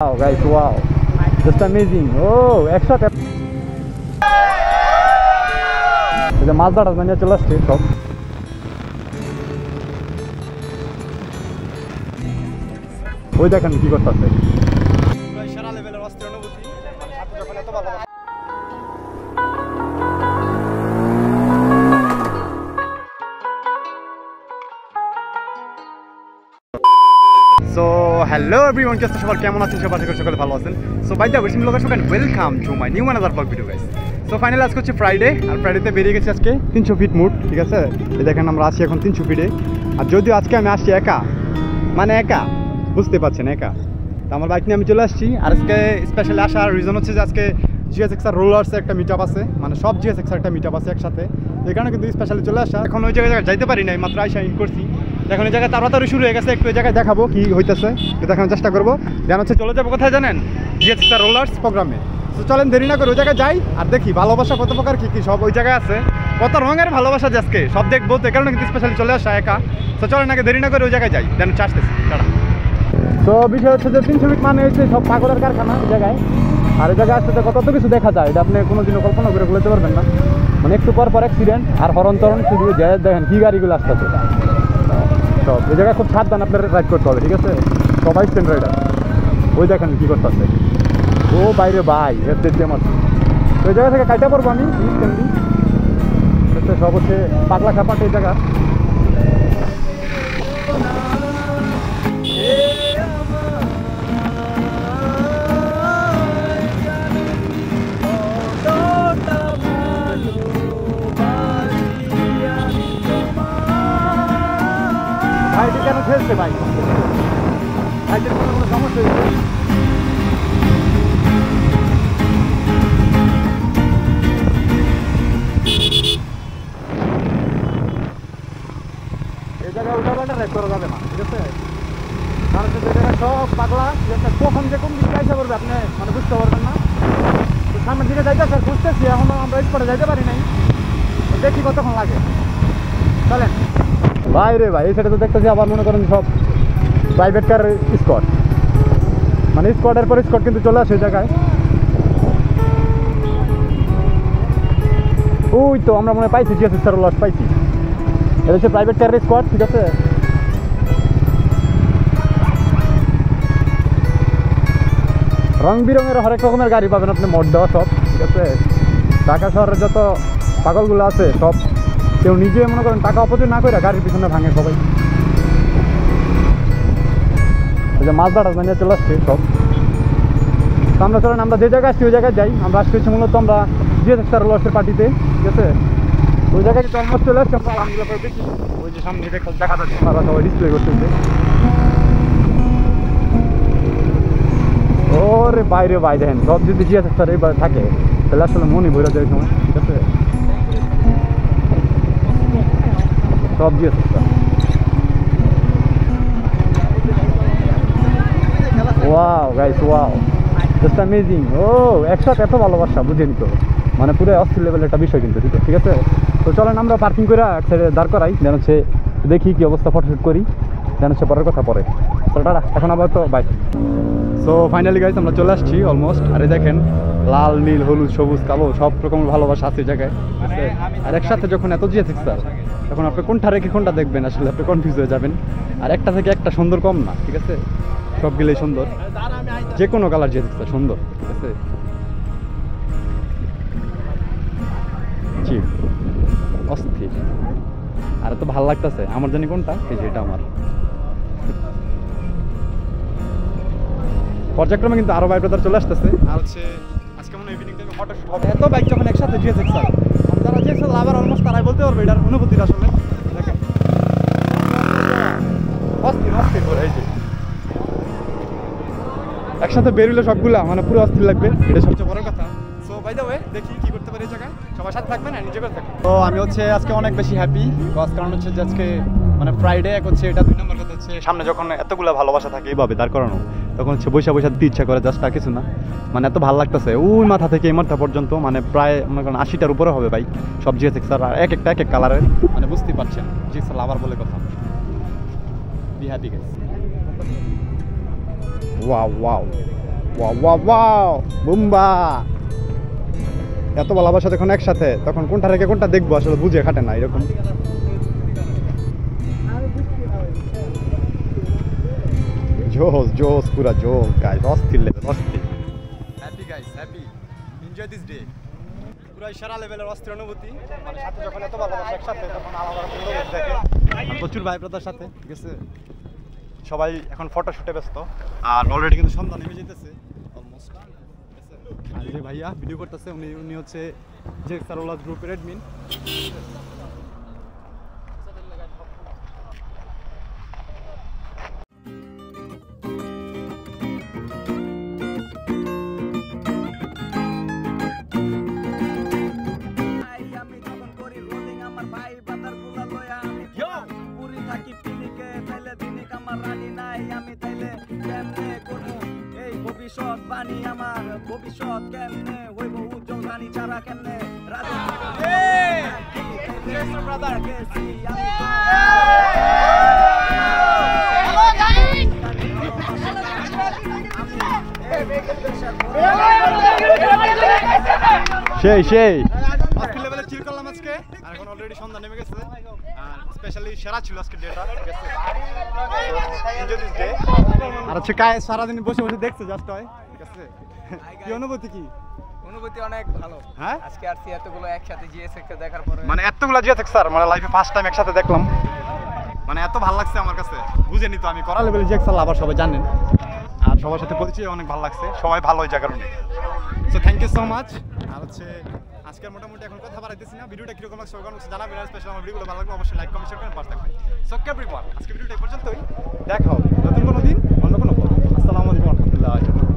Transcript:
Wow guys, wow, just amazing. Oh, extra tap. The Mazda does not challa straight top. ওই দেখেন কি করতেছে পুরো সারা লেভেলের অস্থির অনুভূতি মানে সাথে যখন এত ভালো So hello everyone, just সবাই কেমন আছেন? সবাই আশা করি সকলে ভালো আছেন। So by the way, welcome to my new another vlog video guys. So finally আজকে হচ্ছে ফ্রাইডে, আর ফ্রাইডেতে বেরিয়ে গেছি আজকে 300 ফিট মুড, ঠিক আছে? এই দেখেন আমরা আসি এখন 300 ফিটে। আর যদিও আজকে আমি আসছি একা, মানে একা, বুঝতে পারছেন একা। তো আমার বাইক নিয়ে আমি চলে আসছি। আর আজকে স্পেশালি আসার রিজন হচ্ছে যে আজকে জিএসএক্সআর রোলার্সের একটা মিট আপ আছে, মানে সব জিএসএক্সআর একটা মিট আপ আছে একসাথে। তো এখানে কিন্তু স্পেশালি চলে আসা। এখন ওই জায়গায় যাইতে পারি নাই, মাত্র আইসা ইন করছি। এখন এই জায়গায় তাড়াতাড়ি শুরু হয়ে গেছে, একটু এই জায়গায় দেখাবো কি হইতেছে, দেখানোর চেষ্টা করবো। যেন হচ্ছে চলে যাবো কোথায় জানেন, জিএসএক্সআর রোলার্স প্রোগ্রামে। তো চলেন দেরি না করে ওই জায়গায় যাই আর দেখি ভালোবাসা কত প্রকার কী কী সব ওই জায়গায় আছে, কত রঙের ভালোবাসা আজকে সব দেখবো। তো কারণে কিন্তু স্পেশালি চলে আসা একা। তো চলেন আগে দেরি না করে ওই জায়গায় যাই, দেন আসতেছি দাঁড়া। তো বিষয় হচ্ছে যে 300 ফিট মানে হচ্ছে সব পাগলের কারখানা এই জায়গায়। আর এই জায়গায় আসতে কত কিছু দেখা যায়, এটা আপনি কোনোদিনও কল্পনা করে বলতে পারবেন না। মানে একটু পর পর অ্যাক্সিডেন্ট আর হরণ তরণ শুধু দেখেন কী গাড়িগুলো আসতেছে। তো এই জায়গায় খুব সাবধান আপনার রাইড করতে হবে, ঠিক আছে? সবাই স্ট্যান্ড রাইডার। ওই দেখেন কী করতেছে, ও বাইরে ভাই এর দেখতে আমার। তো এই জায়গা থেকে কাইটা পড়বো আমি ইনস্ট্যান্টলি। সব হচ্ছে পাগলা খাপাট এই জায়গা। ভাইটি কেন খেলছে ভাই? ভাইটির কোনো সমস্যা হয়েছে? এই জায়গায় উল্টাপাল্টা রাইড করা যাবে না, ঠিক আছে? কারণ এই জায়গায় সব পাগলা, ঠিক আছে? কখন যে কোন দিকে যাইতে পারবে আপনি মানে বুঝতে পারবেন না। তো সামনের দিকে যাইতে স্যার বুঝতেছি, এখনও আমরা স্পটে যাইতে পারি নাই। দেখি কতক্ষণ লাগে, চলেন। ভাই রে ভাই, এই সাইডে তো দেখতেছি আবার মনে করেন সব প্রাইভেট কার স্কট, মানে স্কটের পর স্কট কিন্তু চলে আসে এই জায়গায়। ওই তো আমরা মনে পাইছি জিএসএক্সআর লস পাইছি। এটা হচ্ছে প্রাইভেট কারের স্কট, ঠিক আছে? রং বিরঙের হরেক রকমের গাড়ি পাবেন আপনি, মোট দেওয়া সব, ঠিক আছে? ঢাকা শহরের যত পাগলগুলো আছে সব কেউ নিজে মনে করেন টাকা অপচয় না করে গাড়ির পিছনে ভাঙে সবাই। এই যে মাছদাটা মানে চলে আসছে সব। তো আমরা চলেন আমরা যে জায়গায় আসছি ওই জায়গায় যাই। আমরা আসছি হচ্ছে মূলত আমরা জিএসএক্সআর রোলার্সের পার্টিতে, ঠিক আছে? ওই জায়গায় অলমোস্ট চলে আসছি আমরা। আলহামদুলিল্লাহ দেখি ওই যে সামনে দেখা যাচ্ছে তারা সবাই ডিসপ্লে করতেছে। ওরে বাইরে ভাই দেখেন সব যদি জিএসএক্সআর এইবার থাকে তাহলে আসলে মনই ভরে যায় সময়, ঠিক আছে? সব GSXR. Wow guys, wow, just amazing. ও একসাথে এত ভালোবাসা বুঝে নিত, মানে পুরো অস্থির লেভেলের একটা বিষয় কিন্তু, ঠিক আছে? তো চলেন আমরা পার্কিং করে এক সাইডে দাঁড় করাই, যেন হচ্ছে দেখি কী অবস্থা, ফটোশ্যুট করি, যেন হচ্ছে পরের কথা পরে। তো টাটা, এখন আবার তো বাই। সো ফাইনালি গাইস আমরা চলে আসছি অলমোস্ট। আরে দেখেন লাল নীল হলুদ সবুজ কালো সব রকমের ভালোবাসা আছে এই জায়গায়। আর একসাথে যখন এত জিএসএক্সআর তখন আপনি কোনটা রেখে কোনটা দেখবেন আসলে আপনি কনফিউজ হয়ে যাবেন। আর একটা থেকে একটা সুন্দর কম না, ঠিক আছে? সবগুলোই সুন্দর, যে কোনো কালার জিএসএক্সআর সুন্দর, ঠিক আছে? জি অস্থির। আর তো ভালো লাগতেছে আমার জানি কোনটা, এই যে এটা আমার। পর্যায়ক্রমে কিন্তু আরো বাইক ব্রাদার চলে আসতেছে। আর হচ্ছে আজকে মনে ইভিনিং টাইমে ফটোশুট হবে। এত বাইক যখন একসাথে জিএসএক্সআর, যারা জিএসএক্সআর লাভার অলমোস্ট তারাই বলতে পারবে এটার অনুভূতিটা আসলে। দেখেন অস্থির অস্থির করে, এই যে একসাথে বেরোলে সবগুলা মানে পুরো অস্থির লাগবে, এটা সবচেয়ে বড় কথা। সো বাই দ্য ওয়ে দেখি কি করতে পারি এই জায়গায়, সবার সাথে থাকবেন আর নিজে করে থাকবেন। তো আমি হচ্ছে আজকে অনেক বেশি হ্যাপি, কারণ হচ্ছে যে আজকে মানে ফ্রাইডে এক হচ্ছে এটা, 2 নম্বর কথা হচ্ছে সামনে যখন এতগুলো ভালোবাসা থাকে এইভাবে দাঁড় করানো, তখন হচ্ছে বৈশা বৈশা দিতে ইচ্ছা করে, জাস্ট আর কিছু না। মানে এত ভালো লাগতেছে ওই মাথা থেকে এই মাথা পর্যন্ত, মানে প্রায় মনে করেন 80টার উপরে হবে বাইক, সব জিএসএক্সআর আর এক একটা এক এক কালারের, মানে বুঝতেই পারছেন জিএসএক্সআর লাভার বলে কথা। Be happy guys. Wow wow wow Bumba, এত ভালোবাসা যখন একসাথে তখন কোনটা রেখে কোনটা দেখবো আসলে বুঝে খাটে না এরকম। জোস জোস পুরা জোস গাইস, অস্থির লেভেল, অস্থির। Happy guys, happy, enjoy this day. পুরা সেরা লেভেলের অস্থির অনুভূতি, মানে সাথে যখন এত ভালোবাসা একসাথে তখন আলাদা অনুভূতি থাকে। প্রচুর ভাই ব্রাদার সাথে, ঠিক আছে। সবাই এখন ফটোশুটে ব্যস্ত, আর অলরেডি কিন্তু সন্ধ্যা নেমে যেতেছে অলমোস্ট। আর যে ভাইয়া ভিডিও করতেছে উনি হচ্ছে যে সারোলাস গ্রুপের অ্যাডমিন। ভবিষ্যৎ বাণী আমার, ভবিষ্যৎ কেমনে হইব উজ্জ্বল রানী ছাড়া কেমনে সেই সেই আজকে লেভেলে চিল করলাম আজকে, আর এখন অলরেডি সন্ধ্যা নেমে গেছে। আর স্পেশালি সেরা ছিল আজকে ডেটা, ঠিক আছে। আর হচ্ছে কায়ে সারাদিন বসে বসে দেখছে জাস্ট হয়, ঠিক আছে। কি অনুভূতি, কি অনুভূতি? অনেক ভালো। হ্যাঁ, আজকে আসছি এতগুলো একসাথে জিএসএক্স কে দেখার পরে, মানে এতগুলো জিএসএক্স স্যার মানে লাইফে ফার্স্ট টাইম একসাথে দেখলাম, মানে এত ভালো লাগছে আমার কাছে। বুঝে নিত আমি করা লেভেলে জিএক্স আবার সবাই জানেন, আর সবার সাথে পরিচয় অনেক ভালো লাগছে, সবাই ভালো ওই জায়গার অনেক। So thank you so much. আর হচ্ছে আজকের মোটামুটি এখন কথা বাড়াইতেছি না, ভিডিওটা কিরকম লাগছে ওখানে জানাবেন। আর স্পেশাল আমার ভিডিওগুলো ভালো লাগলে অবশ্যই লাইক কমেন্ট শেয়ার করেন, পাশে থাকবেন। সো এভরিওয়ান, আজকে ভিডিওটা এই পর্যন্তই, দেখা হবে নতুন কোনো দিন অন্য কোনো। আসসালামু আলাইকুম ওয়া রাহমাতুল্লাহি।